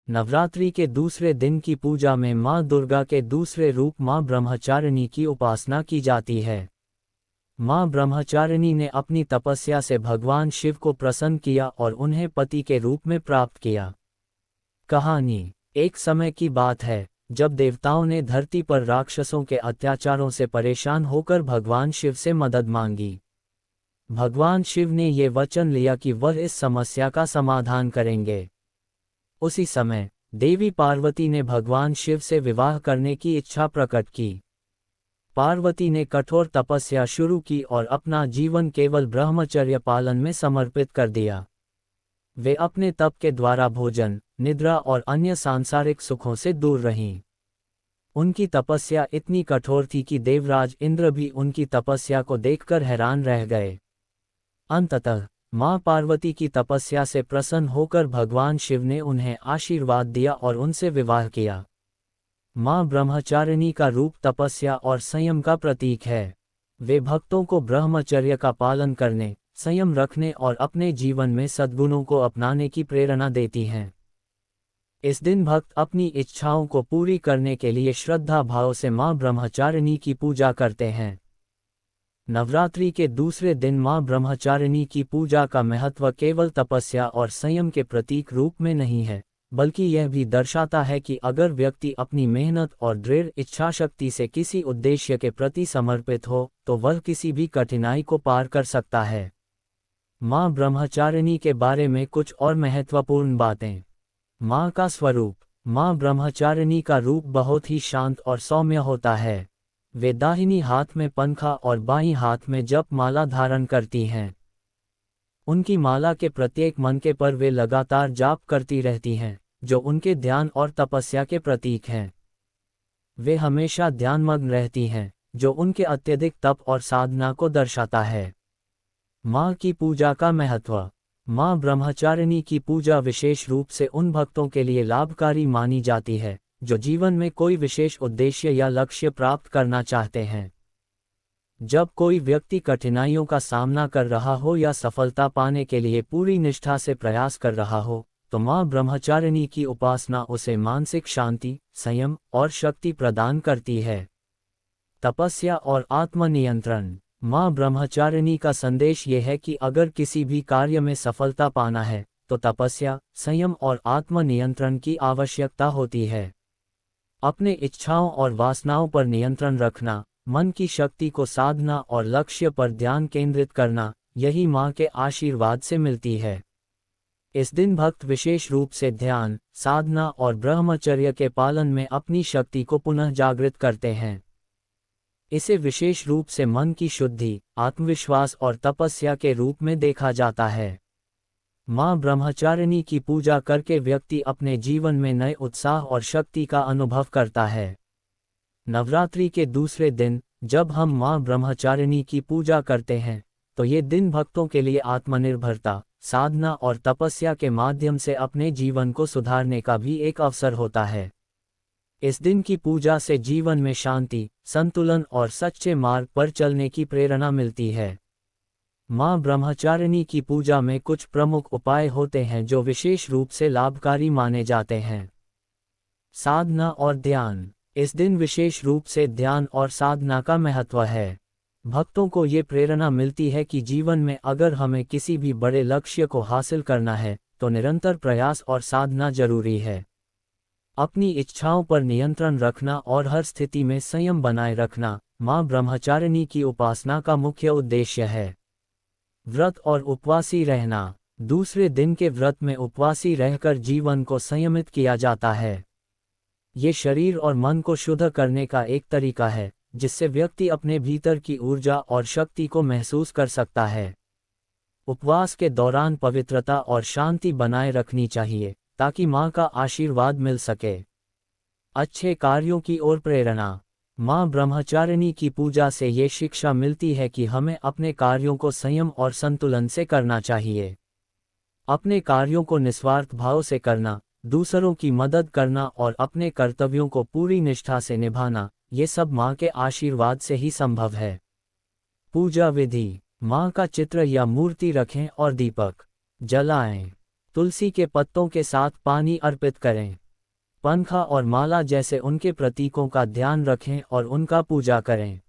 नवरात्रि के दूसरे दिन की पूजा में माँ दुर्गा के दूसरे रूप माँ ब्रह्मचारिणी की उपासना की जाती है। माँ ब्रह्मचारिणी ने अपनी तपस्या से भगवान शिव को प्रसन्न किया और उन्हें पति के रूप में प्राप्त किया। कहानी। एक समय की बात है जब देवताओं ने धरती पर राक्षसों के अत्याचारों से परेशान होकर भगवान शिव से मदद मांगी। भगवान शिव ने ये वचन लिया कि वह इस समस्या का समाधान करेंगे। उसी समय देवी पार्वती ने भगवान शिव से विवाह करने की इच्छा प्रकट की। पार्वती ने कठोर तपस्या शुरू की और अपना जीवन केवल ब्रह्मचर्य पालन में समर्पित कर दिया। वे अपने तप के द्वारा भोजन, निद्रा और अन्य सांसारिक सुखों से दूर रहीं। उनकी तपस्या इतनी कठोर थी कि देवराज इंद्र भी उनकी तपस्या को देखकर हैरान रह गए। अंततः माँ पार्वती की तपस्या से प्रसन्न होकर भगवान शिव ने उन्हें आशीर्वाद दिया और उनसे विवाह किया। माँ ब्रह्मचारिणी का रूप तपस्या और संयम का प्रतीक है। वे भक्तों को ब्रह्मचर्य का पालन करने, संयम रखने और अपने जीवन में सद्गुणों को अपनाने की प्रेरणा देती हैं। इस दिन भक्त अपनी इच्छाओं को पूरी करने के लिए श्रद्धा भाव से माँ ब्रह्मचारिणी की पूजा करते हैं। नवरात्रि के दूसरे दिन माँ ब्रह्मचारिणी की पूजा का महत्व केवल तपस्या और संयम के प्रतीक रूप में नहीं है, बल्कि यह भी दर्शाता है कि अगर व्यक्ति अपनी मेहनत और दृढ़ इच्छाशक्ति से किसी उद्देश्य के प्रति समर्पित हो, तो वह किसी भी कठिनाई को पार कर सकता है। माँ ब्रह्मचारिणी के बारे में कुछ और महत्वपूर्ण बातें। माँ का स्वरूप। माँ ब्रह्मचारिणी का रूप बहुत ही शांत और सौम्य होता है। वे दाहिनी हाथ में पंखा और बाईं हाथ में जप माला धारण करती हैं। उनकी माला के प्रत्येक मनके पर वे लगातार जाप करती रहती हैं, जो उनके ध्यान और तपस्या के प्रतीक हैं। वे हमेशा ध्यानमग्न रहती हैं, जो उनके अत्यधिक तप और साधना को दर्शाता है। माँ की पूजा का महत्व। माँ ब्रह्मचारिणी की पूजा विशेष रूप से उन भक्तों के लिए लाभकारी मानी जाती है, जो जीवन में कोई विशेष उद्देश्य या लक्ष्य प्राप्त करना चाहते हैं। जब कोई व्यक्ति कठिनाइयों का सामना कर रहा हो या सफलता पाने के लिए पूरी निष्ठा से प्रयास कर रहा हो, तो माँ ब्रह्मचारिणी की उपासना उसे मानसिक शांति, संयम और शक्ति प्रदान करती है। तपस्या और आत्मनियंत्रण। माँ ब्रह्मचारिणी का संदेश ये है कि अगर किसी भी कार्य में सफलता पाना है, तो तपस्या, संयम और आत्मनियंत्रण की आवश्यकता होती है। अपने इच्छाओं और वासनाओं पर नियंत्रण रखना, मन की शक्ति को साधना और लक्ष्य पर ध्यान केंद्रित करना, यही माँ के आशीर्वाद से मिलती है। इस दिन भक्त विशेष रूप से ध्यान, साधना और ब्रह्मचर्य के पालन में अपनी शक्ति को पुनः जागृत करते हैं। इसे विशेष रूप से मन की शुद्धि, आत्मविश्वास और तपस्या के रूप में देखा जाता है। माँ ब्रह्मचारिणी की पूजा करके व्यक्ति अपने जीवन में नए उत्साह और शक्ति का अनुभव करता है। नवरात्रि के दूसरे दिन जब हम माँ ब्रह्मचारिणी की पूजा करते हैं, तो ये दिन भक्तों के लिए आत्मनिर्भरता, साधना और तपस्या के माध्यम से अपने जीवन को सुधारने का भी एक अवसर होता है। इस दिन की पूजा से जीवन में शांति, संतुलन और सच्चे मार्ग पर चलने की प्रेरणा मिलती है। माँ ब्रह्मचारिणी की पूजा में कुछ प्रमुख उपाय होते हैं जो विशेष रूप से लाभकारी माने जाते हैं। साधना और ध्यान। इस दिन विशेष रूप से ध्यान और साधना का महत्व है। भक्तों को ये प्रेरणा मिलती है कि जीवन में अगर हमें किसी भी बड़े लक्ष्य को हासिल करना है, तो निरंतर प्रयास और साधना जरूरी है। अपनी इच्छाओं पर नियंत्रण रखना और हर स्थिति में संयम बनाए रखना माँ ब्रह्मचारिणी की उपासना का मुख्य उद्देश्य है। व्रत और उपवासी रहना। दूसरे दिन के व्रत में उपवासी रहकर जीवन को संयमित किया जाता है। ये शरीर और मन को शुद्ध करने का एक तरीका है, जिससे व्यक्ति अपने भीतर की ऊर्जा और शक्ति को महसूस कर सकता है। उपवास के दौरान पवित्रता और शांति बनाए रखनी चाहिए, ताकि माँ का आशीर्वाद मिल सके। अच्छे कार्यों की ओर प्रेरणा। माँ ब्रह्मचारिणी की पूजा से ये शिक्षा मिलती है कि हमें अपने कार्यों को संयम और संतुलन से करना चाहिए। अपने कार्यों को निस्वार्थ भाव से करना, दूसरों की मदद करना और अपने कर्तव्यों को पूरी निष्ठा से निभाना, ये सब माँ के आशीर्वाद से ही संभव है। पूजा विधि। माँ का चित्र या मूर्ति रखें और दीपक जलाएं। तुलसी के पत्तों के साथ पानी अर्पित करें। पंखा और माला जैसे उनके प्रतीकों का ध्यान रखें और उनका पूजा करें।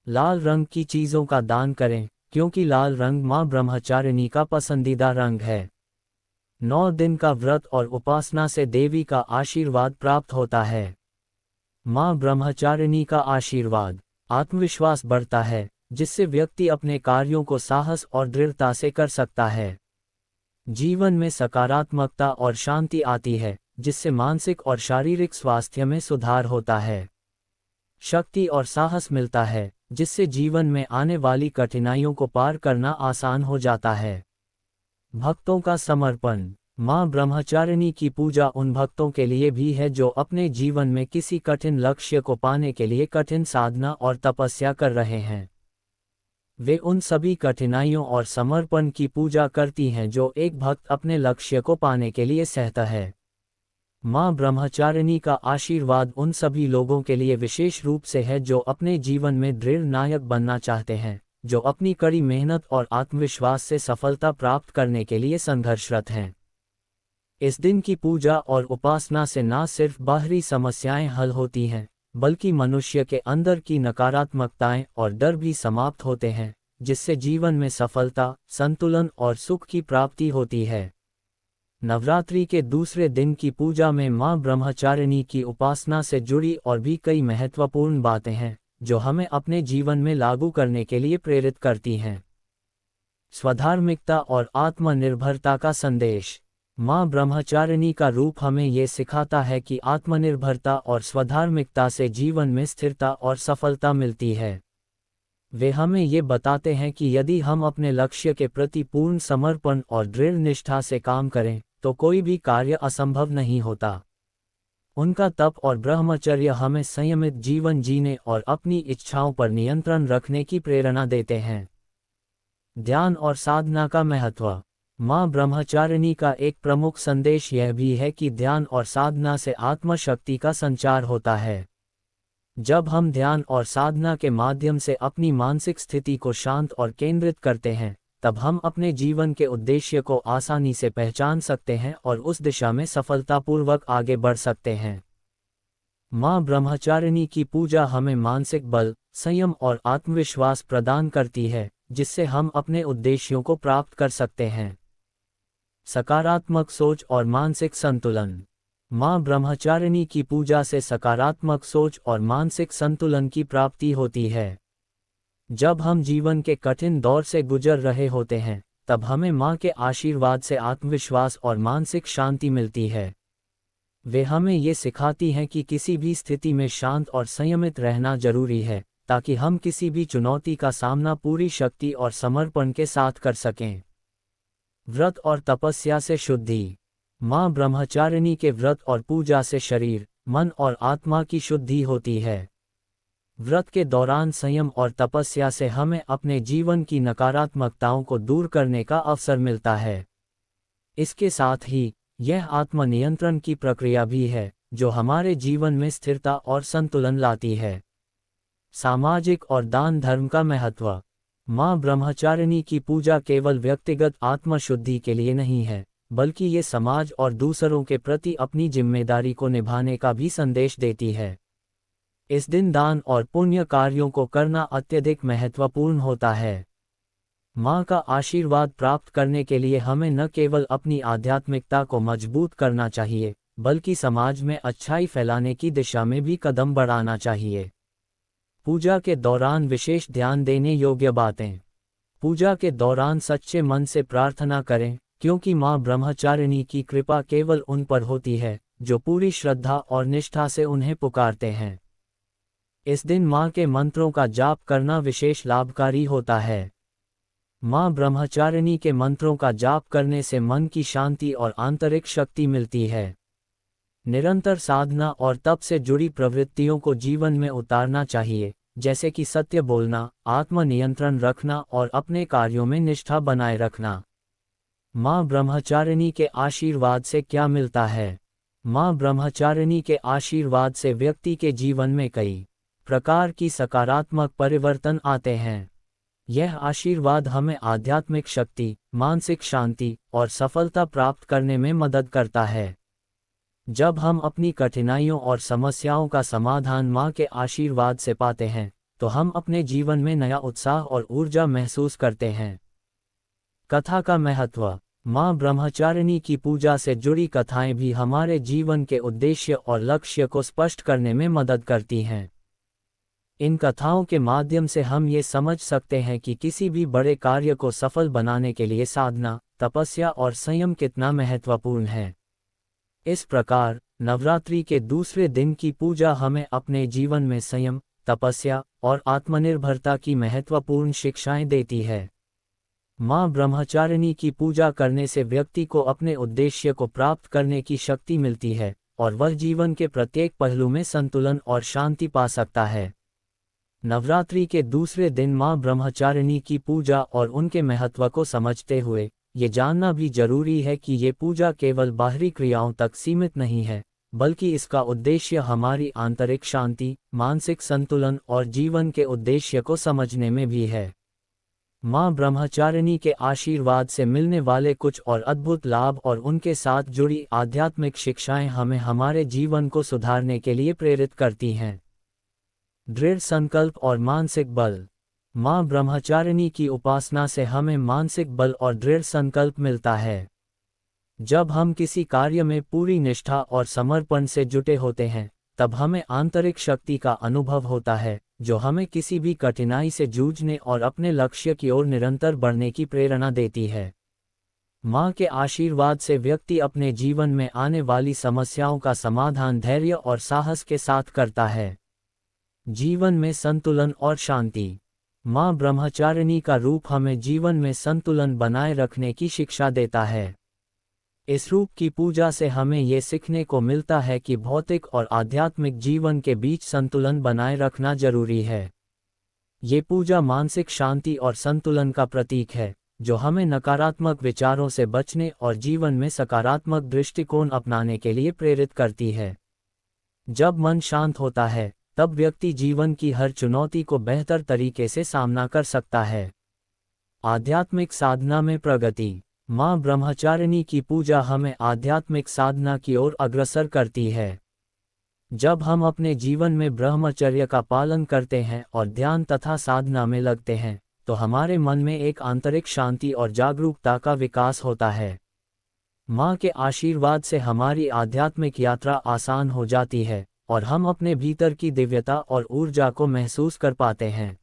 लाल रंग की चीज़ों का दान करें, क्योंकि लाल रंग माँ ब्रह्मचारिणी का पसंदीदा रंग है। 9 दिन का व्रत और उपासना से देवी का आशीर्वाद प्राप्त होता है। माँ ब्रह्मचारिणी का आशीर्वाद, आत्मविश्वास बढ़ता है, जिससे व्यक्ति अपने कार्यों को साहस और दृढ़ता से कर सकता है। जीवन में सकारात्मकता और शांति आती है, जिससे मानसिक और शारीरिक स्वास्थ्य में सुधार होता है। शक्ति और साहस मिलता है, जिससे जीवन में आने वाली कठिनाइयों को पार करना आसान हो जाता है। भक्तों का समर्पण, माँ ब्रह्मचारिणी की पूजा उन भक्तों के लिए भी है जो अपने जीवन में किसी कठिन लक्ष्य को पाने के लिए कठिन साधना और तपस्या कर रहे हैं। वे उन सभी कठिनाइयों और समर्पण की पूजा करती हैं जो एक भक्त अपने लक्ष्य को पाने के लिए सहता है। माँ ब्रह्मचारिणी का आशीर्वाद उन सभी लोगों के लिए विशेष रूप से है जो अपने जीवन में दृढ़ नायक बनना चाहते हैं, जो अपनी कड़ी मेहनत और आत्मविश्वास से सफलता प्राप्त करने के लिए संघर्षरत हैं। इस दिन की पूजा और उपासना से न सिर्फ बाहरी समस्याएं हल होती हैं, बल्कि मनुष्य के अंदर की नकारात्मकताएं और डर भी समाप्त होते हैं, जिससे जीवन में सफलता, संतुलन और सुख की प्राप्ति होती है। नवरात्रि के दूसरे दिन की पूजा में माँ ब्रह्मचारिणी की उपासना से जुड़ी और भी कई महत्वपूर्ण बातें हैं, जो हमें अपने जीवन में लागू करने के लिए प्रेरित करती हैं। स्वधार्मिकता और आत्मनिर्भरता का संदेश, माँ ब्रह्मचारिणी का रूप हमें ये सिखाता है कि आत्मनिर्भरता और स्वधार्मिकता से जीवन में स्थिरता और सफलता मिलती है। वे हमें ये बताते हैं कि यदि हम अपने लक्ष्य के प्रति पूर्ण समर्पण और दृढ़ निष्ठा से काम करें, तो कोई भी कार्य असंभव नहीं होता। उनका तप और ब्रह्मचर्य हमें संयमित जीवन जीने और अपनी इच्छाओं पर नियंत्रण रखने की प्रेरणा देते हैं। ध्यान और साधना का महत्व, माँ ब्रह्मचारिणी का एक प्रमुख संदेश यह भी है कि ध्यान और साधना से आत्मशक्ति का संचार होता है। जब हम ध्यान और साधना के माध्यम से अपनी मानसिक स्थिति को शांत और केंद्रित करते हैं, तब हम अपने जीवन के उद्देश्य को आसानी से पहचान सकते हैं और उस दिशा में सफलतापूर्वक आगे बढ़ सकते हैं। माँ ब्रह्मचारिणी की पूजा हमें मानसिक बल, संयम और आत्मविश्वास प्रदान करती है, जिससे हम अपने उद्देश्यों को प्राप्त कर सकते हैं। सकारात्मक सोच और मानसिक संतुलन, माँ ब्रह्मचारिणी की पूजा से सकारात्मक सोच और मानसिक संतुलन की प्राप्ति होती है। जब हम जीवन के कठिन दौर से गुजर रहे होते हैं, तब हमें माँ के आशीर्वाद से आत्मविश्वास और मानसिक शांति मिलती है। वे हमें ये सिखाती हैं कि किसी भी स्थिति में शांत और संयमित रहना जरूरी है, ताकि हम किसी भी चुनौती का सामना पूरी शक्ति और समर्पण के साथ कर सकें। व्रत और तपस्या से शुद्धि, माँ ब्रह्मचारिणी के व्रत और पूजा से शरीर, मन और आत्मा की शुद्धि होती है। व्रत के दौरान संयम और तपस्या से हमें अपने जीवन की नकारात्मकताओं को दूर करने का अवसर मिलता है। इसके साथ ही यह आत्मनियंत्रण की प्रक्रिया भी है, जो हमारे जीवन में स्थिरता और संतुलन लाती है। सामाजिक और दान धर्म का महत्व, माँ ब्रह्मचारिणी की पूजा केवल व्यक्तिगत आत्मशुद्धि के लिए नहीं है, बल्कि ये समाज और दूसरों के प्रति अपनी जिम्मेदारी को निभाने का भी संदेश देती है। इस दिन दान और पुण्य कार्यों को करना अत्यधिक महत्वपूर्ण होता है। माँ का आशीर्वाद प्राप्त करने के लिए हमें न केवल अपनी आध्यात्मिकता को मजबूत करना चाहिए, बल्कि समाज में अच्छाई फैलाने की दिशा में भी कदम बढ़ाना चाहिए। पूजा के दौरान विशेष ध्यान देने योग्य बातें, पूजा के दौरान सच्चे मन से प्रार्थना करें, क्योंकि माँ ब्रह्मचारिणी की कृपा केवल उन पर होती है जो पूरी श्रद्धा और निष्ठा से उन्हें पुकारते हैं। इस दिन माँ के मंत्रों का जाप करना विशेष लाभकारी होता है। माँ ब्रह्मचारिणी के मंत्रों का जाप करने से मन की शांति और आंतरिक शक्ति मिलती है। निरंतर साधना और तप से जुड़ी प्रवृत्तियों को जीवन में उतारना चाहिए, जैसे कि सत्य बोलना, आत्मनियंत्रण रखना और अपने कार्यों में निष्ठा बनाए रखना। माँ ब्रह्मचारिणी के आशीर्वाद से क्या मिलता है? माँ ब्रह्मचारिणी के आशीर्वाद से व्यक्ति के जीवन में कई प्रकार की सकारात्मक परिवर्तन आते हैं। यह आशीर्वाद हमें आध्यात्मिक शक्ति, मानसिक शांति और सफलता प्राप्त करने में मदद करता है। जब हम अपनी कठिनाइयों और समस्याओं का समाधान माँ के आशीर्वाद से पाते हैं, तो हम अपने जीवन में नया उत्साह और ऊर्जा महसूस करते हैं। कथा का महत्व। माँ ब्रह्मचारिणी की पूजा से जुड़ी कथाएं भी हमारे जीवन के उद्देश्य और लक्ष्य को स्पष्ट करने में मदद करती हैं। इन कथाओं के माध्यम से हम ये समझ सकते हैं कि किसी भी बड़े कार्य को सफल बनाने के लिए साधना, तपस्या और संयम कितना महत्वपूर्ण है। इस प्रकार नवरात्रि के दूसरे दिन की पूजा हमें अपने जीवन में संयम, तपस्या और आत्मनिर्भरता की महत्वपूर्ण शिक्षाएं देती है। माँ ब्रह्मचारिणी की पूजा करने से व्यक्ति को अपने उद्देश्य को प्राप्त करने की शक्ति मिलती है और वह जीवन के प्रत्येक पहलू में संतुलन और शांति पा सकता है। नवरात्रि के दूसरे दिन माँ ब्रह्मचारिणी की पूजा और उनके महत्व को समझते हुए ये जानना भी जरूरी है कि ये पूजा केवल बाहरी क्रियाओं तक सीमित नहीं है, बल्कि इसका उद्देश्य हमारी आंतरिक शांति, मानसिक संतुलन और जीवन के उद्देश्य को समझने में भी है। माँ ब्रह्मचारिणी के आशीर्वाद से मिलने वाले कुछ और अद्भुत लाभ और उनके साथ जुड़ी आध्यात्मिक शिक्षाएं हमें हमारे जीवन को सुधारने के लिए प्रेरित करती हैं। दृढ़ संकल्प और मानसिक बल। माँ ब्रह्मचारिणी की उपासना से हमें मानसिक बल और दृढ़ संकल्प मिलता है। जब हम किसी कार्य में पूरी निष्ठा और समर्पण से जुटे होते हैं, तब हमें आंतरिक शक्ति का अनुभव होता है, जो हमें किसी भी कठिनाई से जूझने और अपने लक्ष्य की ओर निरंतर बढ़ने की प्रेरणा देती है। माँ के आशीर्वाद से व्यक्ति अपने जीवन में आने वाली समस्याओं का समाधान धैर्य और साहस के साथ करता है। जीवन में संतुलन और शांति। माँ ब्रह्मचारिणी का रूप हमें जीवन में संतुलन बनाए रखने की शिक्षा देता है। इस रूप की पूजा से हमें ये सीखने को मिलता है कि भौतिक और आध्यात्मिक जीवन के बीच संतुलन बनाए रखना जरूरी है। ये पूजा मानसिक शांति और संतुलन का प्रतीक है, जो हमें नकारात्मक विचारों से बचने और जीवन में सकारात्मक दृष्टिकोण अपनाने के लिए प्रेरित करती है। जब मन शांत होता है, तब व्यक्ति जीवन की हर चुनौती को बेहतर तरीके से सामना कर सकता है। आध्यात्मिक साधना में प्रगति। माँ ब्रह्मचारिणी की पूजा हमें आध्यात्मिक साधना की ओर अग्रसर करती है। जब हम अपने जीवन में ब्रह्मचर्य का पालन करते हैं और ध्यान तथा साधना में लगते हैं, तो हमारे मन में एक आंतरिक शांति और जागरूकता का विकास होता है। माँ के आशीर्वाद से हमारी आध्यात्मिक यात्रा आसान हो जाती है और हम अपने भीतर की दिव्यता और ऊर्जा को महसूस कर पाते हैं।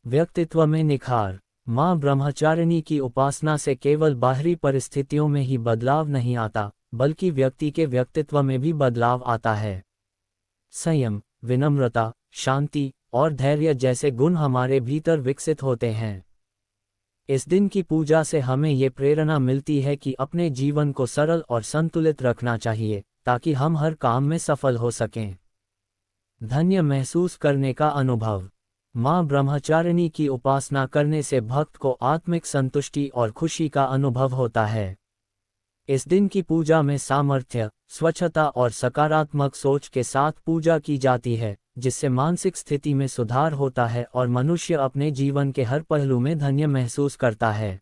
व्यक्तित्व में निखार। माँ ब्रह्मचारिणी की उपासना से केवल बाहरी परिस्थितियों में ही बदलाव नहीं आता, बल्कि व्यक्ति के व्यक्तित्व में भी बदलाव आता है। संयम, विनम्रता, शांति और धैर्य जैसे गुण हमारे भीतर विकसित होते हैं। इस दिन की पूजा से हमें ये प्रेरणा मिलती है कि अपने जीवन को सरल और संतुलित रखना चाहिए, ताकि हम हर काम में सफल हो सकें। धन्य महसूस करने का अनुभव। माँ ब्रह्मचारिणी की उपासना करने से भक्त को आत्मिक संतुष्टि और खुशी का अनुभव होता है। इस दिन की पूजा में सामर्थ्य, स्वच्छता और सकारात्मक सोच के साथ पूजा की जाती है, जिससे मानसिक स्थिति में सुधार होता है और मनुष्य अपने जीवन के हर पहलू में धन्य महसूस करता है।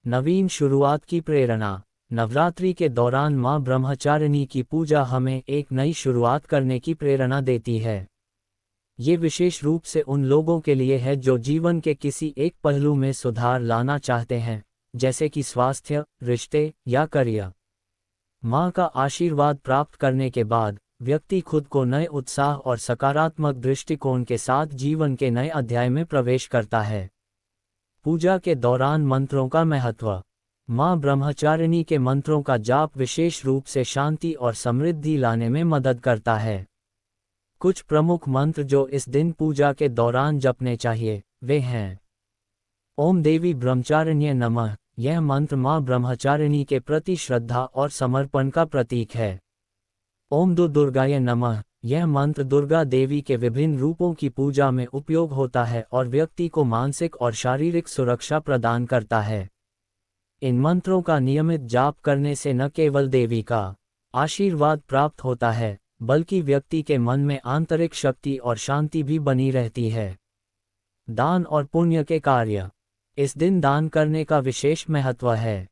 नवीन शुरुआत की प्रेरणा। नवरात्रि के दौरान माँ ब्रह्मचारिणी की पूजा हमें एक नई शुरुआत करने की प्रेरणा देती है। ये विशेष रूप से उन लोगों के लिए है जो जीवन के किसी एक पहलू में सुधार लाना चाहते हैं, जैसे कि स्वास्थ्य, रिश्ते या करियर। माँ का आशीर्वाद प्राप्त करने के बाद व्यक्ति खुद को नए उत्साह और सकारात्मक दृष्टिकोण के साथ जीवन के नए अध्याय में प्रवेश करता है। पूजा के दौरान मंत्रों का महत्व। माँ ब्रह्मचारिणी के मंत्रों का जाप विशेष रूप से शांति और समृद्धि लाने में मदद करता है। कुछ प्रमुख मंत्र जो इस दिन पूजा के दौरान जपने चाहिए, वे हैं। ओम देवी ब्रह्मचारिण्ये नमः। यह मंत्र माँ ब्रह्मचारिणी के प्रति श्रद्धा और समर्पण का प्रतीक है। ओम दुर्गाय नमः। यह मंत्र दुर्गा देवी के विभिन्न रूपों की पूजा में उपयोग होता है और व्यक्ति को मानसिक और शारीरिक सुरक्षा प्रदान करता है। इन मंत्रों का नियमित जाप करने से न केवल देवी का आशीर्वाद प्राप्त होता है, बल्कि व्यक्ति के मन में आंतरिक शक्ति और शांति भी बनी रहती है। दान और पुण्य के कार्य। इस दिन दान करने का विशेष महत्व है।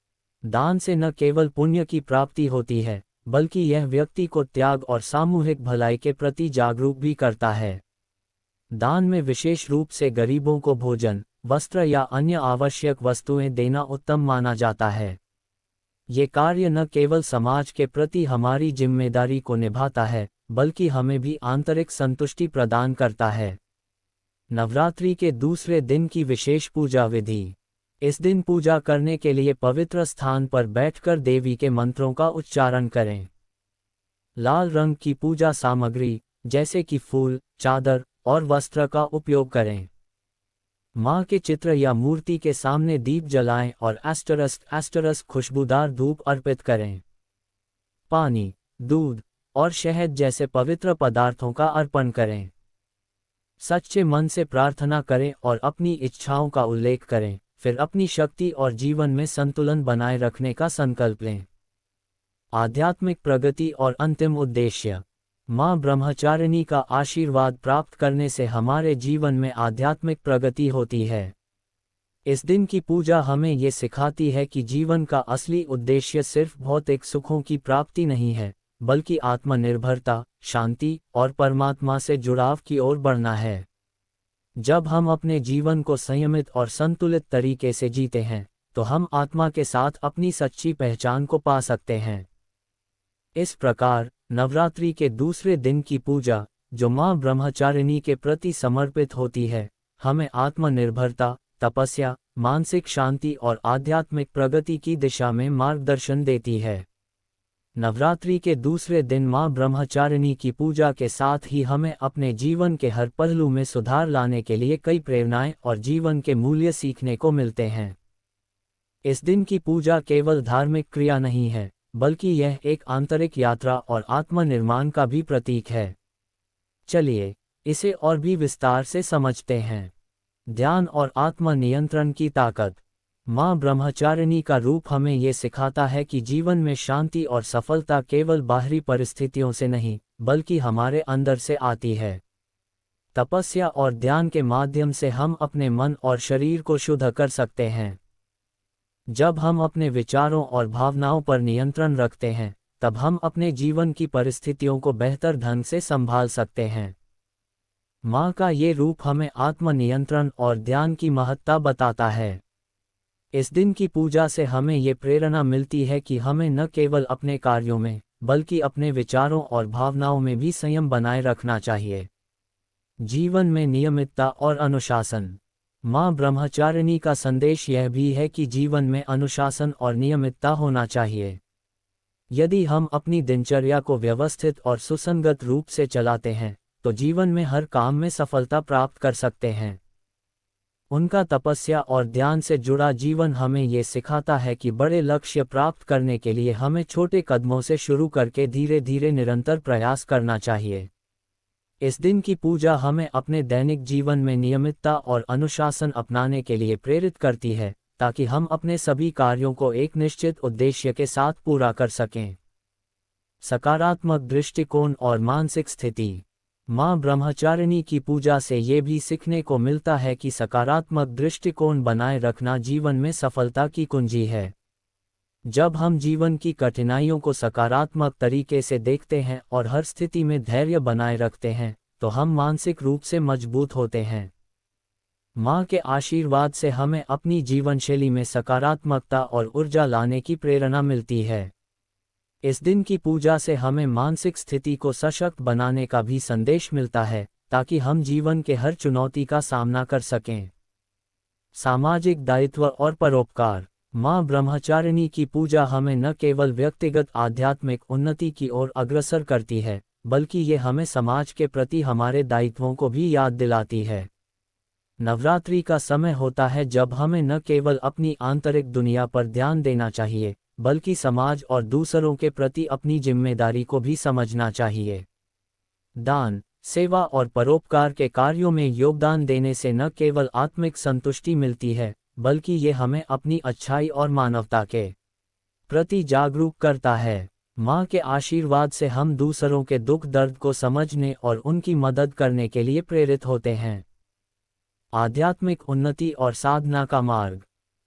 दान से न केवल पुण्य की प्राप्ति होती है, बल्कि यह व्यक्ति को त्याग और सामूहिक भलाई के प्रति जागरूक भी करता है। दान में विशेष रूप से गरीबों को भोजन, वस्त्र या अन्य आवश्यक वस्तुएं देना उत्तम माना जाता है। ये कार्य न केवल समाज के प्रति हमारी जिम्मेदारी को निभाता है, बल्कि हमें भी आंतरिक संतुष्टि प्रदान करता है। नवरात्रि के दूसरे दिन की विशेष पूजा विधि। इस दिन पूजा करने के लिए पवित्र स्थान पर बैठकर देवी के मंत्रों का उच्चारण करें। लाल रंग की पूजा सामग्री, जैसे कि फूल, चादर और वस्त्र का उपयोग करें। माँ के चित्र या मूर्ति के सामने दीप जलाएं और एस्टरस खुशबूदार धूप अर्पित करें। पानी, दूध और शहद जैसे पवित्र पदार्थों का अर्पण करें। सच्चे मन से प्रार्थना करें और अपनी इच्छाओं का उल्लेख करें, फिर अपनी शक्ति और जीवन में संतुलन बनाए रखने का संकल्प लें। आध्यात्मिक प्रगति और अंतिम उद्देश्य। माँ ब्रह्मचारिणी का आशीर्वाद प्राप्त करने से हमारे जीवन में आध्यात्मिक प्रगति होती है। इस दिन की पूजा हमें ये सिखाती है कि जीवन का असली उद्देश्य सिर्फ भौतिक सुखों की प्राप्ति नहीं है, बल्कि आत्मनिर्भरता, शांति और परमात्मा से जुड़ाव की ओर बढ़ना है। जब हम अपने जीवन को संयमित और संतुलित तरीके से जीते हैं, तो हम आत्मा के साथ अपनी सच्ची पहचान को पा सकते हैं। इस प्रकार, नवरात्रि के दूसरे दिन की पूजा, जो माँ ब्रह्मचारिणी के प्रति समर्पित होती है, हमें आत्मनिर्भरता, तपस्या, मानसिक शांति और आध्यात्मिक प्रगति की दिशा में मार्गदर्शन देती है। नवरात्रि के दूसरे दिन माँ ब्रह्मचारिणी की पूजा के साथ ही हमें अपने जीवन के हर पहलू में सुधार लाने के लिए कई प्रेरणाएं और जीवन के मूल्य सीखने को मिलते हैं। इस दिन की पूजा केवल धार्मिक क्रिया नहीं है, बल्कि यह एक आंतरिक यात्रा और आत्मनिर्माण का भी प्रतीक है। चलिए, इसे और भी विस्तार से समझते हैं। ध्यान और आत्म नियंत्रण की ताकत। माँ ब्रह्मचारिणी का रूप हमें ये सिखाता है कि जीवन में शांति और सफलता केवल बाहरी परिस्थितियों से नहीं, बल्कि हमारे अंदर से आती है। तपस्या और ध्यान के माध्यम से हम अपने मन और शरीर को शुद्ध कर सकते हैं। जब हम अपने विचारों और भावनाओं पर नियंत्रण रखते हैं, तब हम अपने जीवन की परिस्थितियों को बेहतर ढंग से संभाल सकते हैं। माँ का ये रूप हमें आत्मनियंत्रण और ध्यान की महत्ता बताता है। इस दिन की पूजा से हमें ये प्रेरणा मिलती है कि हमें न केवल अपने कार्यों में, बल्कि अपने विचारों और भावनाओं में भी संयम बनाए रखना चाहिए। जीवन में नियमितता और अनुशासन। माँ ब्रह्मचारिणी का संदेश यह भी है कि जीवन में अनुशासन और नियमितता होना चाहिए। यदि हम अपनी दिनचर्या को व्यवस्थित और सुसंगत रूप से चलाते हैं, तो जीवन में हर काम में सफलता प्राप्त कर सकते हैं। उनका तपस्या और ध्यान से जुड़ा जीवन हमें ये सिखाता है कि बड़े लक्ष्य प्राप्त करने के लिए हमें छोटे कदमों से शुरू करके धीरे धीरे निरंतर प्रयास करना चाहिए। इस दिन की पूजा हमें अपने दैनिक जीवन में नियमितता और अनुशासन अपनाने के लिए प्रेरित करती है, ताकि हम अपने सभी कार्यों को एक निश्चित उद्देश्य के साथ पूरा कर सकें। सकारात्मक दृष्टिकोण और मानसिक स्थिति। माँ ब्रह्मचारिणी की पूजा से ये भी सीखने को मिलता है कि सकारात्मक दृष्टिकोण बनाए रखना जीवन में सफलता की कुंजी है। जब हम जीवन की कठिनाइयों को सकारात्मक तरीके से देखते हैं और हर स्थिति में धैर्य बनाए रखते हैं, तो हम मानसिक रूप से मजबूत होते हैं। माँ के आशीर्वाद से हमें अपनी जीवनशैली में सकारात्मकता और ऊर्जा लाने की प्रेरणा मिलती है। इस दिन की पूजा से हमें मानसिक स्थिति को सशक्त बनाने का भी संदेश मिलता है, ताकि हम जीवन के हर चुनौती का सामना कर सकें। सामाजिक दायित्व और परोपकार। माँ ब्रह्मचारिणी की पूजा हमें न केवल व्यक्तिगत आध्यात्मिक उन्नति की ओर अग्रसर करती है, बल्कि ये हमें समाज के प्रति हमारे दायित्वों को भी याद दिलाती है। नवरात्रि का समय होता है जब हमें न केवल अपनी आंतरिक दुनिया पर ध्यान देना चाहिए, बल्कि समाज और दूसरों के प्रति अपनी जिम्मेदारी को भी समझना चाहिए। दान, सेवा और परोपकार के कार्यों में योगदान देने से न केवल आत्मिक संतुष्टि मिलती है, बल्कि ये हमें अपनी अच्छाई और मानवता के प्रति जागरूक करता है। माँ के आशीर्वाद से हम दूसरों के दुख दर्द को समझने और उनकी मदद करने के लिए प्रेरित होते हैं। आध्यात्मिक उन्नति और साधना का मार्ग।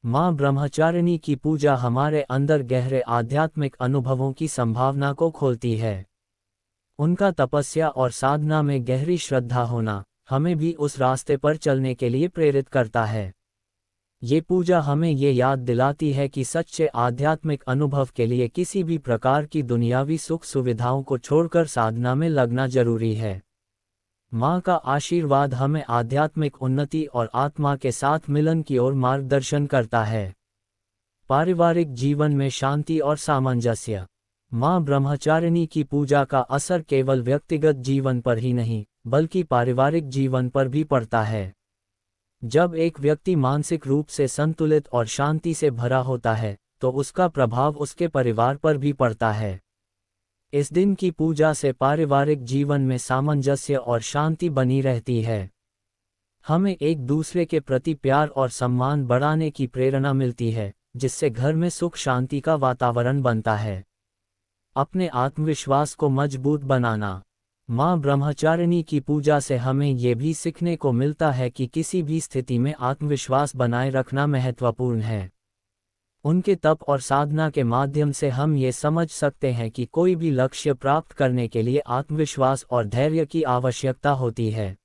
माँ ब्रह्मचारिणी की पूजा हमारे अंदर गहरे आध्यात्मिक अनुभवों की संभावना को खोलती है। उनका तपस्या और साधना में गहरी श्रद्धा होना हमें भी उस रास्ते पर चलने के लिए प्रेरित करता है। ये पूजा हमें ये याद दिलाती है कि सच्चे आध्यात्मिक अनुभव के लिए किसी भी प्रकार की दुनियावी सुख सुविधाओं को छोड़कर साधना में लगना जरूरी है। माँ का आशीर्वाद हमें आध्यात्मिक उन्नति और आत्मा के साथ मिलन की ओर मार्गदर्शन करता है। पारिवारिक जीवन में शांति और सामंजस्य। माँ ब्रह्मचारिणी की पूजा का असर केवल व्यक्तिगत जीवन पर ही नहीं, बल्कि पारिवारिक जीवन पर भी पड़ता है। जब एक व्यक्ति मानसिक रूप से संतुलित और शांति से भरा होता है, तो उसका प्रभाव उसके परिवार पर भी पड़ता है। इस दिन की पूजा से पारिवारिक जीवन में सामंजस्य और शांति बनी रहती है। हमें एक दूसरे के प्रति प्यार और सम्मान बढ़ाने की प्रेरणा मिलती है, जिससे घर में सुख शांति का वातावरण बनता है। अपने आत्मविश्वास को मजबूत बनाना। माँ ब्रह्मचारिणी की पूजा से हमें ये भी सीखने को मिलता है कि किसी भी स्थिति में आत्मविश्वास बनाए रखना महत्वपूर्ण है। उनके तप और साधना के माध्यम से हम ये समझ सकते हैं कि कोई भी लक्ष्य प्राप्त करने के लिए आत्मविश्वास और धैर्य की आवश्यकता होती है।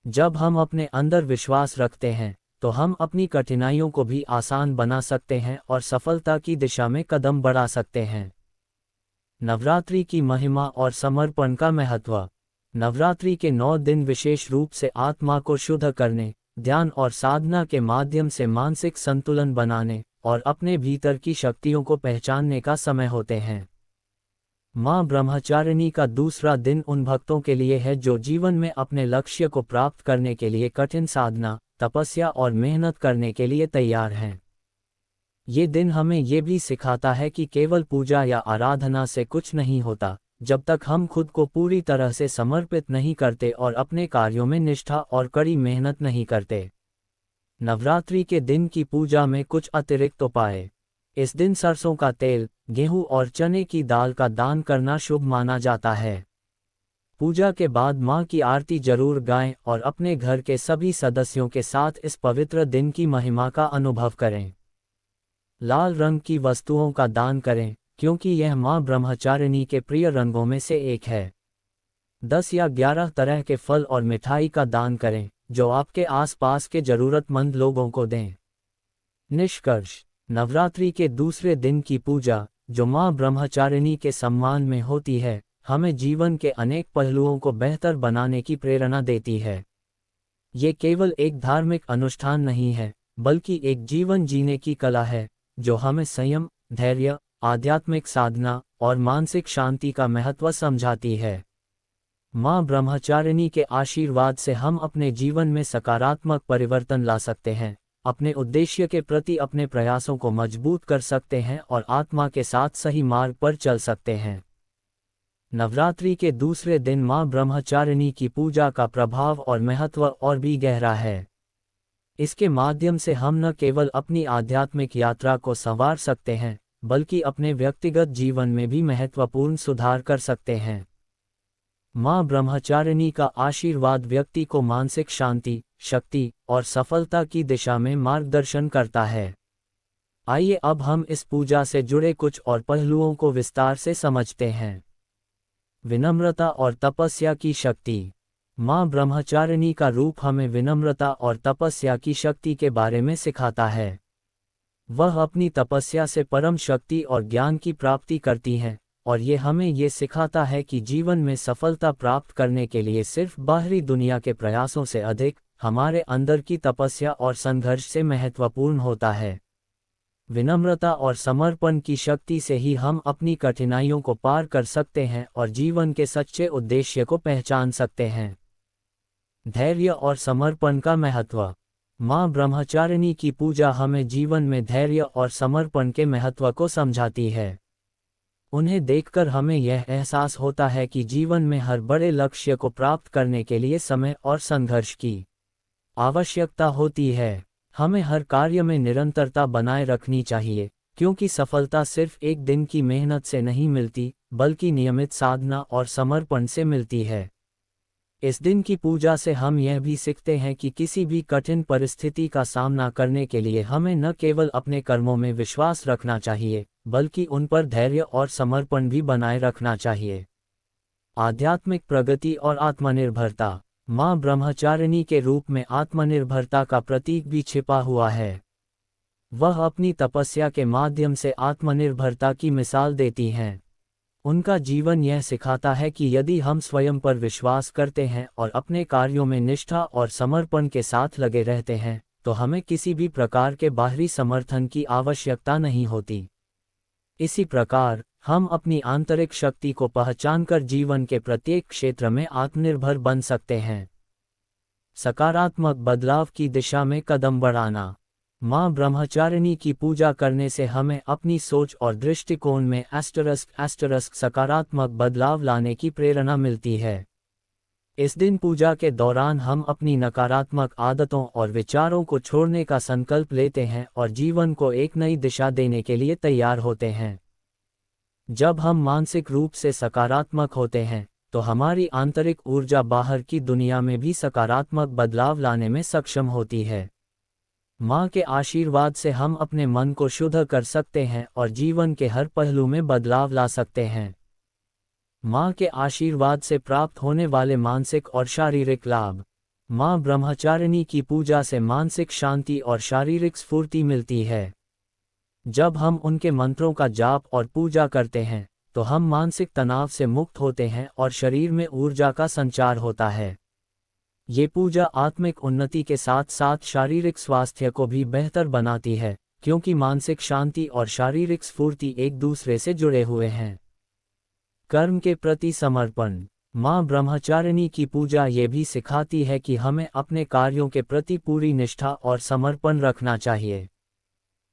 जब हम अपने अंदर विश्वास रखते हैं, तो हम अपनी कठिनाइयों को भी आसान बना सकते हैं और सफलता की दिशा में कदम बढ़ा सकते हैं। नवरात्रि की महिमा और समर्पण का महत्व। नवरात्रि के 9 दिन विशेष रूप से आत्मा को शुद्ध करने, ध्यान और साधना के माध्यम से मानसिक संतुलन बनाने और अपने भीतर की शक्तियों को पहचानने का समय होते हैं। माँ ब्रह्मचारिणी का दूसरा दिन उन भक्तों के लिए है जो जीवन में अपने लक्ष्य को प्राप्त करने के लिए कठिन साधना, तपस्या और मेहनत करने के लिए तैयार हैं। ये दिन हमें ये भी सिखाता है कि केवल पूजा या आराधना से कुछ नहीं होता, जब तक हम खुद को पूरी तरह से समर्पित नहीं करते और अपने कार्यों में निष्ठा और कड़ी मेहनत नहीं करते। नवरात्रि के दिन की पूजा में कुछ अतिरिक्त उपाय। इस दिन सरसों का तेल, गेहूं और चने की दाल का दान करना शुभ माना जाता है। पूजा के बाद माँ की आरती जरूर गाएं और अपने घर के सभी सदस्यों के साथ इस पवित्र दिन की महिमा का अनुभव करें। लाल रंग की वस्तुओं का दान करें, क्योंकि यह माँ ब्रह्मचारिणी के प्रिय रंगों में से एक है। 10 या 11 तरह के फल और मिठाई का दान करें, जो आपके आसपास के जरूरतमंद लोगों को दें। निष्कर्ष। नवरात्रि के दूसरे दिन की पूजा, जो माँ ब्रह्मचारिणी के सम्मान में होती है, हमें जीवन के अनेक पहलुओं को बेहतर बनाने की प्रेरणा देती है। ये केवल एक धार्मिक अनुष्ठान नहीं है, बल्कि एक जीवन जीने की कला है, जो हमें संयम, धैर्य, आध्यात्मिक साधना और मानसिक शांति का महत्व समझाती है। माँ ब्रह्मचारिणी के आशीर्वाद से हम अपने जीवन में सकारात्मक परिवर्तन ला सकते हैं, अपने उद्देश्य के प्रति अपने प्रयासों को मजबूत कर सकते हैं और आत्मा के साथ सही मार्ग पर चल सकते हैं। नवरात्रि के दूसरे दिन माँ ब्रह्मचारिणी की पूजा का प्रभाव और महत्व और भी गहरा है। इसके माध्यम से हम न केवल अपनी आध्यात्मिक यात्रा को संवार सकते हैं, बल्कि अपने व्यक्तिगत जीवन में भी महत्वपूर्ण सुधार कर सकते हैं। माँ ब्रह्मचारिणी का आशीर्वाद व्यक्ति को मानसिक शांति, शक्ति और सफलता की दिशा में मार्गदर्शन करता है। आइए अब हम इस पूजा से जुड़े कुछ और पहलुओं को विस्तार से समझते हैं। विनम्रता और तपस्या की शक्ति। माँ ब्रह्मचारिणी का रूप हमें विनम्रता और तपस्या की शक्ति के बारे में सिखाता है। वह अपनी तपस्या से परम शक्ति और ज्ञान की प्राप्ति करती हैं, और ये हमें ये सिखाता है कि जीवन में सफलता प्राप्त करने के लिए सिर्फ बाहरी दुनिया के प्रयासों से अधिक हमारे अंदर की तपस्या और संघर्ष से महत्वपूर्ण होता है। विनम्रता और समर्पण की शक्ति से ही हम अपनी कठिनाइयों को पार कर सकते हैं और जीवन के सच्चे उद्देश्य को पहचान सकते हैं। धैर्य और समर्पण का महत्व। माँ ब्रह्मचारिणी की पूजा हमें जीवन में धैर्य और समर्पण के महत्व को समझाती है। उन्हें देखकर हमें यह एहसास होता है कि जीवन में हर बड़े लक्ष्य को प्राप्त करने के लिए समय और संघर्ष की आवश्यकता होती है। हमें हर कार्य में निरंतरता बनाए रखनी चाहिए, क्योंकि सफलता सिर्फ एक दिन की मेहनत से नहीं मिलती, बल्कि नियमित साधना और समर्पण से मिलती है। इस दिन की पूजा से हम यह भी सीखते हैं कि किसी भी कठिन परिस्थिति का सामना करने के लिए हमें न केवल अपने कर्मों में विश्वास रखना चाहिए, बल्कि उन पर धैर्य और समर्पण भी बनाए रखना चाहिए। आध्यात्मिक प्रगति और आत्मनिर्भरता। माँ ब्रह्मचारिणी के रूप में आत्मनिर्भरता का प्रतीक भी छिपा हुआ है। वह अपनी तपस्या के माध्यम से आत्मनिर्भरता की मिसाल देती हैं। उनका जीवन यह सिखाता है कि यदि हम स्वयं पर विश्वास करते हैं और अपने कार्यों में निष्ठा और समर्पण के साथ लगे रहते हैं, तो हमें किसी भी प्रकार के बाहरी समर्थन की आवश्यकता नहीं होती। इसी प्रकार, हम अपनी आंतरिक शक्ति को पहचानकर जीवन के प्रत्येक क्षेत्र में आत्मनिर्भर बन सकते हैं। सकारात्मक बदलाव की दिशा में कदम बढ़ाना। माँ ब्रह्मचारिणी की पूजा करने से हमें अपनी सोच और दृष्टिकोण में सकारात्मक बदलाव लाने की प्रेरणा मिलती है। इस दिन पूजा के दौरान हम अपनी नकारात्मक आदतों और विचारों को छोड़ने का संकल्प लेते हैं और जीवन को एक नई दिशा देने के लिए तैयार होते हैं। जब हम मानसिक रूप से सकारात्मक होते हैं, तो हमारी आंतरिक ऊर्जा बाहर की दुनिया में भी सकारात्मक बदलाव लाने में सक्षम होती है। माँ के आशीर्वाद से हम अपने मन को शुद्ध कर सकते हैं और जीवन के हर पहलू में बदलाव ला सकते हैं। माँ के आशीर्वाद से प्राप्त होने वाले मानसिक और शारीरिक लाभ। माँ ब्रह्मचारिणी की पूजा से मानसिक शांति और शारीरिक स्फूर्ति मिलती है। जब हम उनके मंत्रों का जाप और पूजा करते हैं, तो हम मानसिक तनाव से मुक्त होते हैं और शरीर में ऊर्जा का संचार होता है। ये पूजा आत्मिक उन्नति के साथ साथ शारीरिक स्वास्थ्य को भी बेहतर बनाती है, क्योंकि मानसिक शांति और शारीरिक स्फूर्ति एक दूसरे से जुड़े हुए हैं। कर्म के प्रति समर्पण। माँ ब्रह्मचारिणी की पूजा ये भी सिखाती है कि हमें अपने कार्यों के प्रति पूरी निष्ठा और समर्पण रखना चाहिए।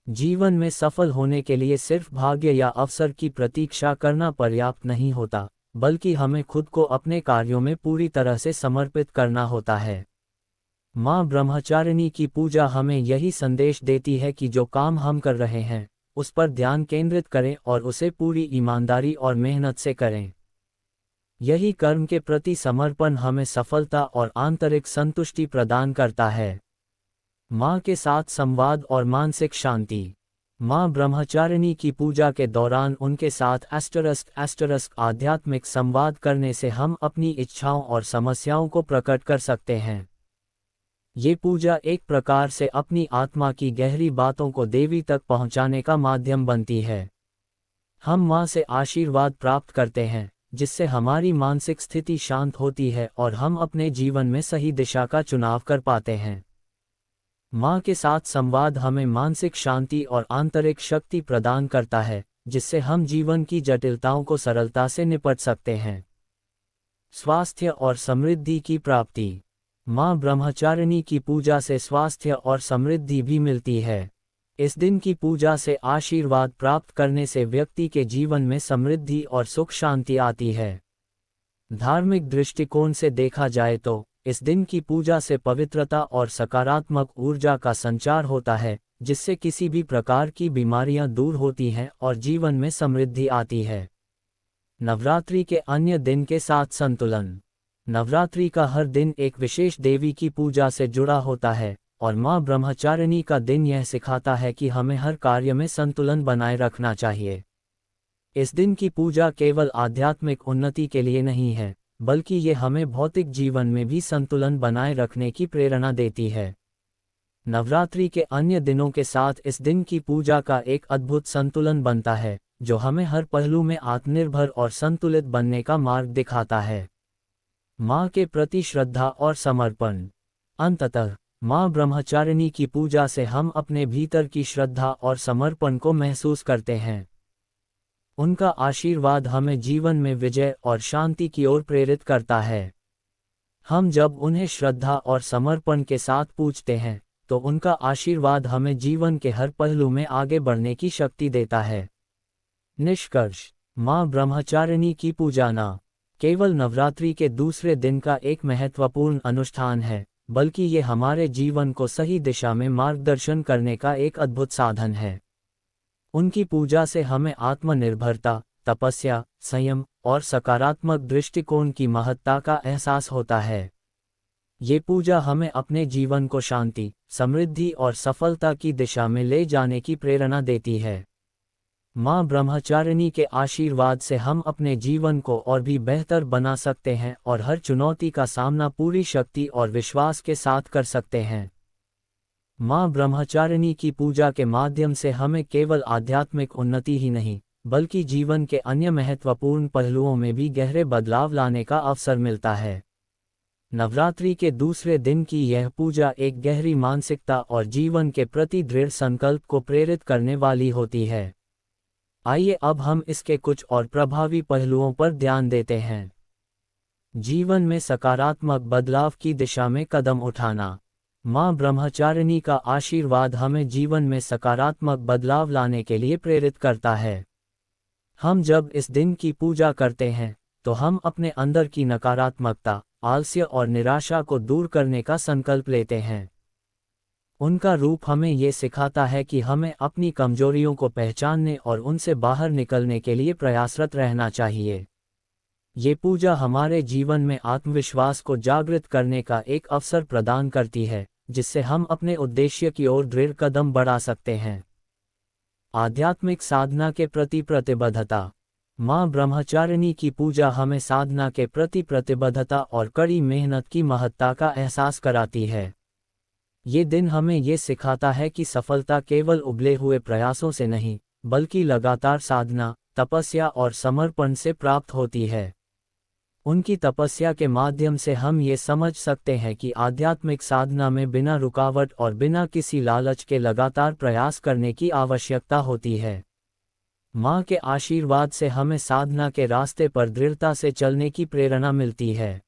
जीवन में सफल होने के लिए सिर्फ भाग्य या अवसर की प्रतीक्षा करना पर्याप्त नहीं होता, बल्कि हमें खुद को अपने कार्यों में पूरी तरह से समर्पित करना होता है। माँ ब्रह्मचारिणी की पूजा हमें यही संदेश देती है कि जो काम हम कर रहे हैं, उस पर ध्यान केंद्रित करें और उसे पूरी ईमानदारी और मेहनत से करें। यही कर्म के प्रति समर्पण हमें सफलता और आंतरिक संतुष्टि प्रदान करता है। माँ के साथ संवाद और मानसिक शांति। माँ ब्रह्मचारिणी की पूजा के दौरान उनके साथ आध्यात्मिक संवाद करने से हम अपनी इच्छाओं और समस्याओं को प्रकट कर सकते हैं। ये पूजा एक प्रकार से अपनी आत्मा की गहरी बातों को देवी तक पहुंचाने का माध्यम बनती है। हम माँ से आशीर्वाद प्राप्त करते हैं, जिससे हमारी मानसिक स्थिति शांत होती है और हम अपने जीवन में सही दिशा का चुनाव कर पाते हैं। माँ के साथ संवाद हमें मानसिक शांति और आंतरिक शक्ति प्रदान करता है, जिससे हम जीवन की जटिलताओं को सरलता से निपट सकते हैं। स्वास्थ्य और समृद्धि की प्राप्ति। माँ ब्रह्मचारिणी की पूजा से स्वास्थ्य और समृद्धि भी मिलती है। इस दिन की पूजा से आशीर्वाद प्राप्त करने से व्यक्ति के जीवन में समृद्धि और सुख शांति आती है। धार्मिक दृष्टिकोण से देखा जाए तो इस दिन की पूजा से पवित्रता और सकारात्मक ऊर्जा का संचार होता है, जिससे किसी भी प्रकार की बीमारियां दूर होती हैं और जीवन में समृद्धि आती है। नवरात्रि के अन्य दिन के साथ संतुलन। नवरात्रि का हर दिन एक विशेष देवी की पूजा से जुड़ा होता है, और माँ ब्रह्मचारिणी का दिन यह सिखाता है कि हमें हर कार्य में संतुलन बनाए रखना चाहिए। इस दिन की पूजा केवल आध्यात्मिक उन्नति के लिए नहीं है, बल्कि ये हमें भौतिक जीवन में भी संतुलन बनाए रखने की प्रेरणा देती है। नवरात्रि के अन्य दिनों के साथ इस दिन की पूजा का एक अद्भुत संतुलन बनता है, जो हमें हर पहलू में आत्मनिर्भर और संतुलित बनने का मार्ग दिखाता है। माँ के प्रति श्रद्धा और समर्पण। अंततः माँ ब्रह्मचारिणी की पूजा से हम अपने भीतर की श्रद्धा और समर्पण को महसूस करते हैं। उनका आशीर्वाद हमें जीवन में विजय और शांति की ओर प्रेरित करता है। हम जब उन्हें श्रद्धा और समर्पण के साथ पूजते हैं, तो उनका आशीर्वाद हमें जीवन के हर पहलू में आगे बढ़ने की शक्ति देता है। निष्कर्ष। माँ ब्रह्मचारिणी की पूजा न केवल नवरात्रि के दूसरे दिन का एक महत्वपूर्ण अनुष्ठान है, बल्कि ये हमारे जीवन को सही दिशा में मार्गदर्शन करने का एक अद्भुत साधन है। उनकी पूजा से हमें आत्मनिर्भरता, तपस्या, संयम और सकारात्मक दृष्टिकोण की महत्ता का एहसास होता है। ये पूजा हमें अपने जीवन को शांति, समृद्धि और सफलता की दिशा में ले जाने की प्रेरणा देती है। माँ ब्रह्मचारिणी के आशीर्वाद से हम अपने जीवन को और भी बेहतर बना सकते हैं और हर चुनौती का सामना पूरी शक्ति और विश्वास के साथ कर सकते हैं। माँ ब्रह्मचारिणी की पूजा के माध्यम से हमें केवल आध्यात्मिक उन्नति ही नहीं, बल्कि जीवन के अन्य महत्वपूर्ण पहलुओं में भी गहरे बदलाव लाने का अवसर मिलता है। नवरात्रि के दूसरे दिन की यह पूजा एक गहरी मानसिकता और जीवन के प्रति दृढ़ संकल्प को प्रेरित करने वाली होती है। आइए अब हम इसके कुछ और प्रभावी पहलुओं पर ध्यान देते हैं। जीवन में सकारात्मक बदलाव की दिशा में कदम उठाना। माँ ब्रह्मचारिणी का आशीर्वाद हमें जीवन में सकारात्मक बदलाव लाने के लिए प्रेरित करता है। हम जब इस दिन की पूजा करते हैं तो हम अपने अंदर की नकारात्मकता, आलस्य और निराशा को दूर करने का संकल्प लेते हैं। उनका रूप हमें ये सिखाता है कि हमें अपनी कमजोरियों को पहचानने और उनसे बाहर निकलने के लिए प्रयासरत रहना चाहिए। ये पूजा हमारे जीवन में आत्मविश्वास को जागृत करने का एक अवसर प्रदान करती है, जिससे हम अपने उद्देश्य की ओर दृढ़ कदम बढ़ा सकते हैं। आध्यात्मिक साधना के प्रति प्रतिबद्धता। माँ ब्रह्मचारिणी की पूजा हमें साधना के प्रति प्रतिबद्धता और कड़ी मेहनत की महत्ता का एहसास कराती है। ये दिन हमें ये सिखाता है कि सफलता केवल उबले हुए प्रयासों से नहीं, बल्कि लगातार साधना, तपस्या और समर्पण से प्राप्त होती है। उनकी तपस्या के माध्यम से हम ये समझ सकते हैं कि आध्यात्मिक साधना में बिना रुकावट और बिना किसी लालच के लगातार प्रयास करने की आवश्यकता होती है। माँ के आशीर्वाद से हमें साधना के रास्ते पर दृढ़ता से चलने की प्रेरणा मिलती है।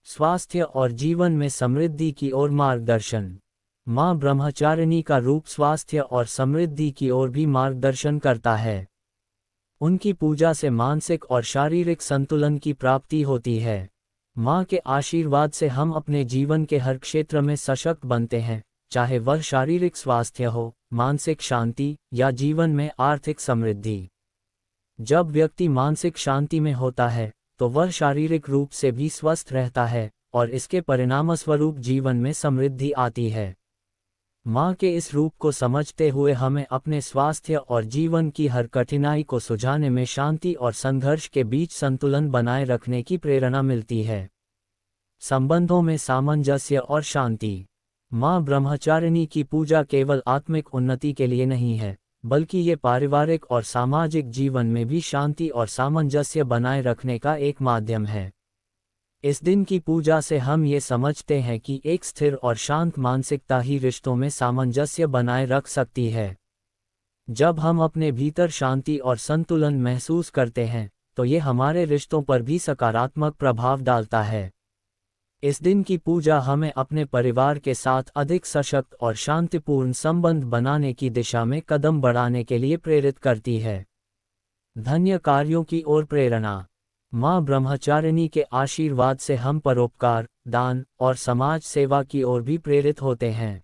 स्वास्थ्य और जीवन में समृद्धि की ओर मार्गदर्शन। माँ ब्रह्मचारिणी का रूप स्वास्थ्य और समृद्धि की ओर भी मार्गदर्शन करता है। उनकी पूजा से मानसिक और शारीरिक संतुलन की प्राप्ति होती है। माँ के आशीर्वाद से हम अपने जीवन के हर क्षेत्र में सशक्त बनते हैं, चाहे वह शारीरिक स्वास्थ्य हो, मानसिक शांति या जीवन में आर्थिक समृद्धि। जब व्यक्ति मानसिक शांति में होता है तो वह शारीरिक रूप से भी स्वस्थ रहता है और इसके परिणामस्वरूप जीवन में समृद्धि आती है। माँ के इस रूप को समझते हुए हमें अपने स्वास्थ्य और जीवन की हर कठिनाई को सुलझाने में शांति और संघर्ष के बीच संतुलन बनाए रखने की प्रेरणा मिलती है। संबंधों में सामंजस्य और शांति। माँ ब्रह्मचारिणी की पूजा केवल आत्मिक उन्नति के लिए नहीं है, बल्कि ये पारिवारिक और सामाजिक जीवन में भी शांति और सामंजस्य बनाए रखने का एक माध्यम है। इस दिन की पूजा से हम ये समझते हैं कि एक स्थिर और शांत मानसिकता ही रिश्तों में सामंजस्य बनाए रख सकती है। जब हम अपने भीतर शांति और संतुलन महसूस करते हैं तो ये हमारे रिश्तों पर भी सकारात्मक प्रभाव डालता है। इस दिन की पूजा हमें अपने परिवार के साथ अधिक सशक्त और शांतिपूर्ण संबंध बनाने की दिशा में कदम बढ़ाने के लिए प्रेरित करती है। धन्य कार्यों की ओर प्रेरणा। माँ ब्रह्मचारिणी के आशीर्वाद से हम परोपकार, दान और समाज सेवा की ओर भी प्रेरित होते हैं।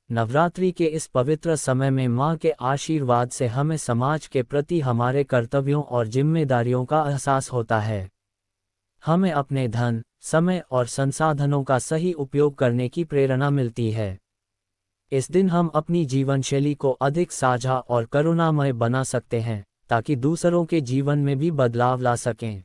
नवरात्रि के इस पवित्र समय में माँ के आशीर्वाद से हमें समाज के प्रति हमारे कर्तव्यों और जिम्मेदारियों का एहसास होता है। हमें अपने धन, समय और संसाधनों का सही उपयोग करने की प्रेरणा मिलती है। इस दिन हम अपनी जीवनशैली को अधिक साझा और करुणामय बना सकते हैं, ताकि दूसरों के जीवन में भी बदलाव ला सकें।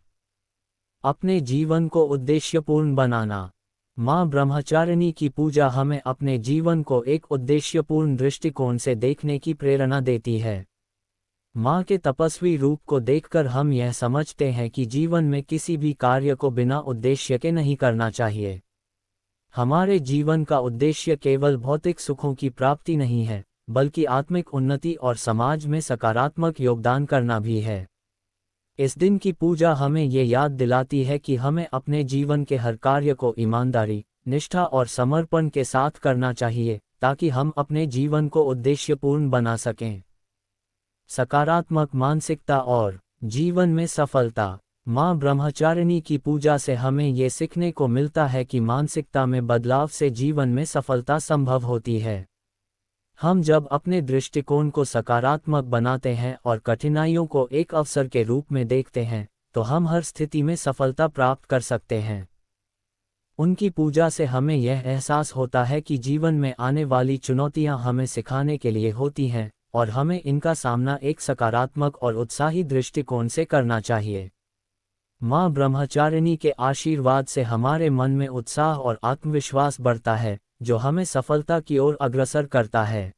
अपने जीवन को उद्देश्यपूर्ण बनाना। माँ ब्रह्मचारिणी की पूजा हमें अपने जीवन को एक उद्देश्यपूर्ण दृष्टिकोण से देखने की प्रेरणा देती है। माँ के तपस्वी रूप को देखकर हम यह समझते हैं कि जीवन में किसी भी कार्य को बिना उद्देश्य के नहीं करना चाहिए। हमारे जीवन का उद्देश्य केवल भौतिक सुखों की प्राप्ति नहीं है, बल्कि आत्मिक उन्नति और समाज में सकारात्मक योगदान करना भी है। इस दिन की पूजा हमें ये याद दिलाती है कि हमें अपने जीवन के हर कार्य को ईमानदारी, निष्ठा और समर्पण के साथ करना चाहिए, ताकि हम अपने जीवन को उद्देश्यपूर्ण बना सकें। सकारात्मक मानसिकता और जीवन में सफलता। माँ ब्रह्मचारिणी की पूजा से हमें ये सीखने को मिलता है कि मानसिकता में बदलाव से जीवन में सफलता संभव होती है। हम जब अपने दृष्टिकोण को सकारात्मक बनाते हैं और कठिनाइयों को एक अवसर के रूप में देखते हैं, तो हम हर स्थिति में सफलता प्राप्त कर सकते हैं। उनकी पूजा से हमें यह एहसास होता है कि जीवन में आने वाली चुनौतियां हमें सिखाने के लिए होती हैं, और हमें इनका सामना एक सकारात्मक और उत्साही दृष्टिकोण से करना चाहिए। माँ ब्रह्मचारिणी के आशीर्वाद से हमारे मन में उत्साह और आत्मविश्वास बढ़ता है, जो हमें सफलता की ओर अग्रसर करता है।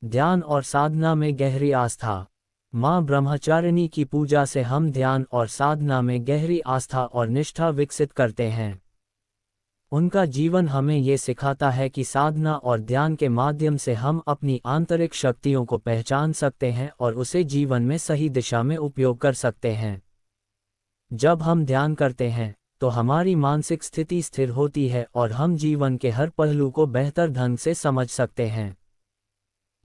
ध्यान और साधना में गहरी आस्था। माँ ब्रह्मचारिणी की पूजा से हम ध्यान और साधना में गहरी आस्था और निष्ठा विकसित करते हैं। उनका जीवन हमें ये सिखाता है कि साधना और ध्यान के माध्यम से हम अपनी आंतरिक शक्तियों को पहचान सकते हैं और उसे जीवन में सही दिशा में उपयोग कर सकते हैं। जब हम ध्यान करते हैं, तो हमारी मानसिक स्थिति स्थिर होती है और हम जीवन के हर पहलू को बेहतर ढंग से समझ सकते हैं।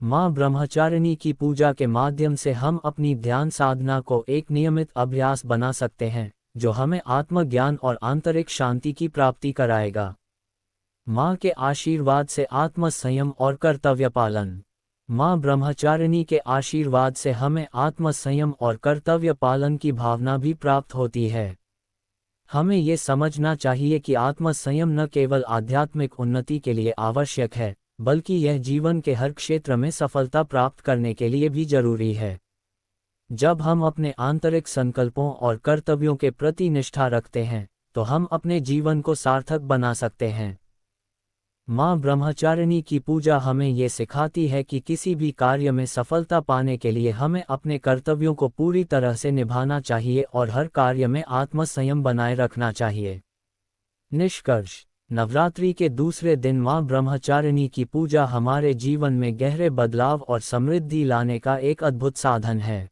माँ ब्रह्मचारिणी की पूजा के माध्यम से हम अपनी ध्यान साधना को एक नियमित अभ्यास बना सकते हैं, जो हमें आत्मज्ञान और आंतरिक शांति की प्राप्ति कराएगा। माँ के आशीर्वाद से आत्म संयम और कर्तव्य पालन। माँ ब्रह्मचारिणी के आशीर्वाद से हमें आत्म संयम और कर्तव्य पालन की भावना भी प्राप्त होती है। हमें ये समझना चाहिए कि आत्म संयम न केवल आध्यात्मिक उन्नति के लिए आवश्यक है, बल्कि यह जीवन के हर क्षेत्र में सफलता प्राप्त करने के लिए भी जरूरी है। जब हम अपने आंतरिक संकल्पों और कर्तव्यों के प्रति निष्ठा रखते हैं, तो हम अपने जीवन को सार्थक बना सकते हैं। माँ ब्रह्मचारिणी की पूजा हमें ये सिखाती है कि किसी भी कार्य में सफलता पाने के लिए हमें अपने कर्तव्यों को पूरी तरह से निभाना चाहिए और हर कार्य में आत्म संयम बनाए रखना चाहिए। निष्कर्ष। नवरात्रि के दूसरे दिन माँ ब्रह्मचारिणी की पूजा हमारे जीवन में गहरे बदलाव और समृद्धि लाने का एक अद्भुत साधन है।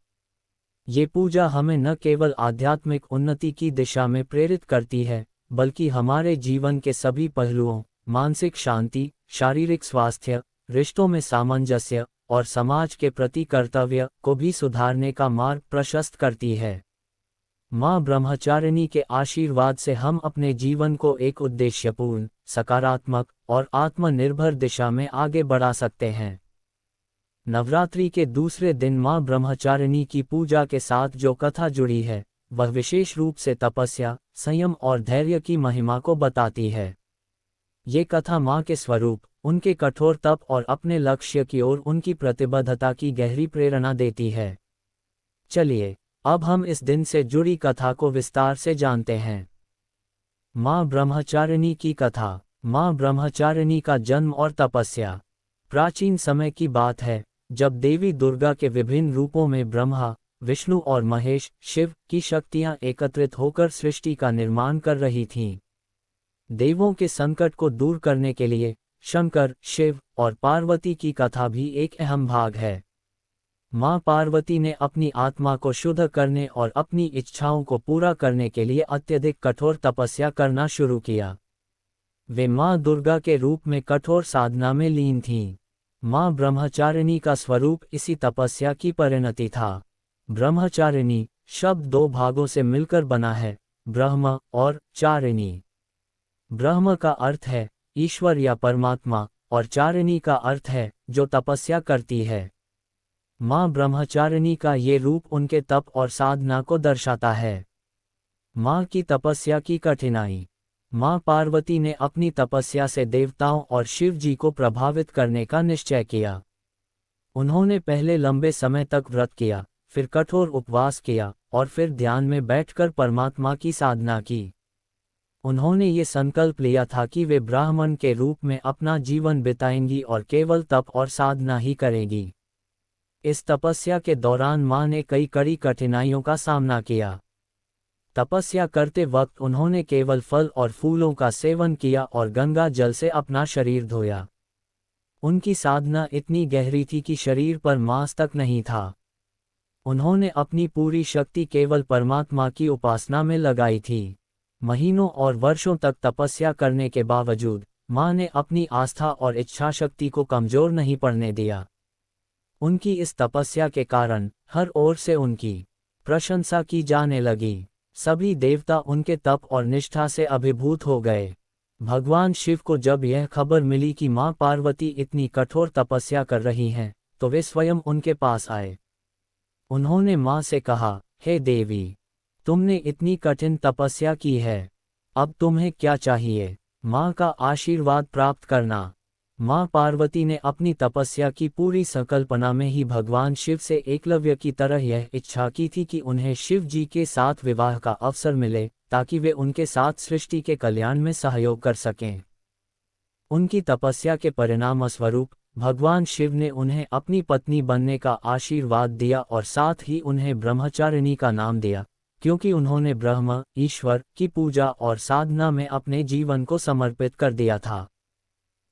ये पूजा हमें न केवल आध्यात्मिक उन्नति की दिशा में प्रेरित करती है, बल्कि हमारे जीवन के सभी पहलुओं, मानसिक शांति, शारीरिक स्वास्थ्य, रिश्तों में सामंजस्य और समाज के प्रति कर्तव्य को भी सुधारने का मार्ग प्रशस्त करती है। माँ ब्रह्मचारिणी के आशीर्वाद से हम अपने जीवन को एक उद्देश्यपूर्ण, सकारात्मक और आत्मनिर्भर दिशा में आगे बढ़ा सकते हैं। नवरात्रि के दूसरे दिन माँ ब्रह्मचारिणी की पूजा के साथ जो कथा जुड़ी है, वह विशेष रूप से तपस्या, संयम और धैर्य की महिमा को बताती है। ये कथा माँ के स्वरूप, उनके कठोर तप और अपने लक्ष्य की ओर उनकी प्रतिबद्धता की गहरी प्रेरणा देती है। चलिए, अब हम इस दिन से जुड़ी कथा को विस्तार से जानते हैं। माँ ब्रह्मचारिणी की कथा। माँ ब्रह्मचारिणी का जन्म और तपस्या। प्राचीन समय की बात है, जब देवी दुर्गा के विभिन्न रूपों में ब्रह्मा, विष्णु और महेश, शिव की शक्तियां एकत्रित होकर सृष्टि का निर्माण कर रही थीं। देवों के संकट को दूर करने के लिए शंकर, शिव और पार्वती की कथा भी एक अहम भाग है। माँ पार्वती ने अपनी आत्मा को शुद्ध करने और अपनी इच्छाओं को पूरा करने के लिए अत्यधिक कठोर तपस्या करना शुरू किया। वे माँ दुर्गा के रूप में कठोर साधना में लीन थीं। माँ ब्रह्मचारिणी का स्वरूप इसी तपस्या की परिणति था। ब्रह्मचारिणी शब्द दो भागों से मिलकर बना है, ब्रह्म और चारिणी। ब्रह्म का अर्थ है ईश्वर या परमात्मा, और चारिणी का अर्थ है जो तपस्या करती है। माँ ब्रह्मचारिणी का ये रूप उनके तप और साधना को दर्शाता है। माँ की तपस्या की कठिनाई। माँ पार्वती ने अपनी तपस्या से देवताओं और शिव जी को प्रभावित करने का निश्चय किया। उन्होंने पहले लंबे समय तक व्रत किया, फिर कठोर उपवास किया और फिर ध्यान में बैठकर परमात्मा की साधना की। उन्होंने ये संकल्प लिया था कि वे ब्राह्मण के रूप में अपना जीवन बिताएंगी और केवल तप और साधना ही करेंगी। इस तपस्या के दौरान माँ ने कई कड़ी कठिनाइयों का सामना किया। तपस्या करते वक्त उन्होंने केवल फल और फूलों का सेवन किया और गंगा जल से अपना शरीर धोया। उनकी साधना इतनी गहरी थी कि शरीर पर मांस तक नहीं था। उन्होंने अपनी पूरी शक्ति केवल परमात्मा की उपासना में लगाई थी। महीनों और वर्षों तक तपस्या करने के बावजूद माँ ने अपनी आस्था और इच्छा शक्ति को कमजोर नहीं पड़ने दिया। उनकी इस तपस्या के कारण हर ओर से उनकी प्रशंसा की जाने लगी। सभी देवता उनके तप और निष्ठा से अभिभूत हो गए। भगवान शिव को जब यह खबर मिली कि माँ पार्वती इतनी कठोर तपस्या कर रही हैं, तो वे स्वयं उनके पास आए। उन्होंने माँ से कहा, हे देवी, तुमने इतनी कठिन तपस्या की है, अब तुम्हें क्या चाहिए? माँ का आशीर्वाद प्राप्त करना। माँ पार्वती ने अपनी तपस्या की पूरी संकल्पना में ही भगवान शिव से एकलव्य की तरह यह इच्छा की थी कि उन्हें शिव जी के साथ विवाह का अवसर मिले, ताकि वे उनके साथ सृष्टि के कल्याण में सहयोग कर सकें। उनकी तपस्या के परिणामस्वरूप भगवान शिव ने उन्हें अपनी पत्नी बनने का आशीर्वाद दिया और साथ ही उन्हें ब्रह्मचारिणी का नाम दिया, क्योंकि उन्होंने ब्रह्म, ईश्वर की पूजा और साधना में अपने जीवन को समर्पित कर दिया था।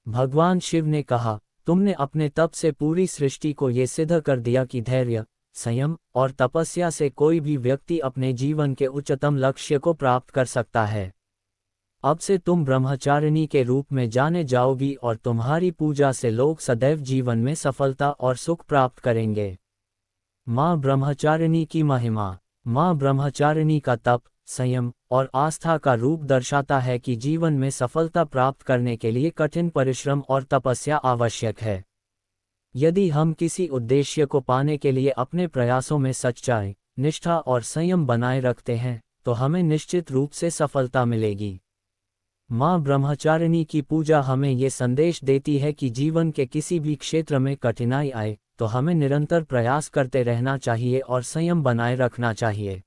भगवान शिव ने कहा, तुमने अपने तप से पूरी सृष्टि को ये सिद्ध कर दिया कि धैर्य, संयम और तपस्या से कोई भी व्यक्ति अपने जीवन के उच्चतम लक्ष्य को प्राप्त कर सकता है। अब से तुम ब्रह्मचारिणी के रूप में जाने जाओगी और तुम्हारी पूजा से लोग सदैव जीवन में सफलता और सुख प्राप्त करेंगे। माँ ब्रह्मचारिणी की महिमा। माँ ब्रह्मचारिणी का तप, संयम और आस्था का रूप दर्शाता है कि जीवन में सफलता प्राप्त करने के लिए कठिन परिश्रम और तपस्या आवश्यक है। यदि हम किसी उद्देश्य को पाने के लिए अपने प्रयासों में सच्चाई, निष्ठा और संयम बनाए रखते हैं, तो हमें निश्चित रूप से सफलता मिलेगी। माँ ब्रह्मचारिणी की पूजा हमें ये संदेश देती है कि जीवन के किसी भी क्षेत्र में कठिनाई आए, तो हमें निरंतर प्रयास करते रहना चाहिए और संयम बनाए रखना चाहिए।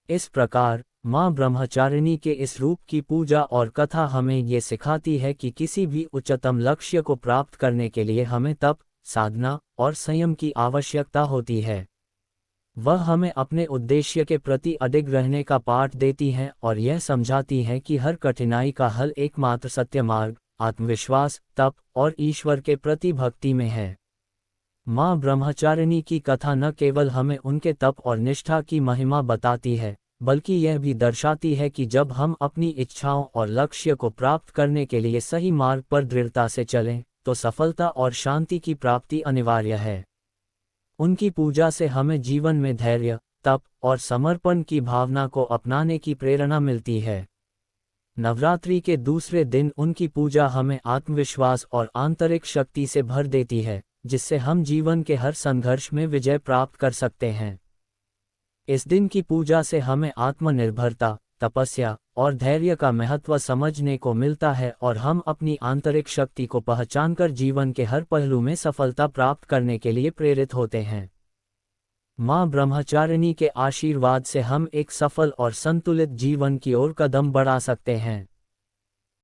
इस प्रकार माँ ब्रह्मचारिणी के इस रूप की पूजा और कथा हमें ये सिखाती है कि किसी भी उच्चतम लक्ष्य को प्राप्त करने के लिए हमें तप, साधना और संयम की आवश्यकता होती है। वह हमें अपने उद्देश्य के प्रति अडिग रहने का पाठ देती हैं और यह समझाती हैं कि हर कठिनाई का हल एकमात्र सत्य मार्ग, आत्मविश्वास, तप और ईश्वर के प्रति भक्ति में है। माँ ब्रह्मचारिणी की कथा न केवल हमें उनके तप और निष्ठा की महिमा बताती है, बल्कि यह भी दर्शाती है कि जब हम अपनी इच्छाओं और लक्ष्य को प्राप्त करने के लिए सही मार्ग पर दृढ़ता से चलें, तो सफलता और शांति की प्राप्ति अनिवार्य है। उनकी पूजा से हमें जीवन में धैर्य, तप और समर्पण की भावना को अपनाने की प्रेरणा मिलती है। नवरात्रि के दूसरे दिन उनकी पूजा हमें आत्मविश्वास और आंतरिक शक्ति से भर देती है, जिससे हम जीवन के हर संघर्ष में विजय प्राप्त कर सकते हैं। इस दिन की पूजा से हमें आत्मनिर्भरता, तपस्या और धैर्य का महत्व समझने को मिलता है और हम अपनी आंतरिक शक्ति को पहचानकर जीवन के हर पहलू में सफलता प्राप्त करने के लिए प्रेरित होते हैं। माँ ब्रह्मचारिणी के आशीर्वाद से हम एक सफल और संतुलित जीवन की ओर कदम बढ़ा सकते हैं।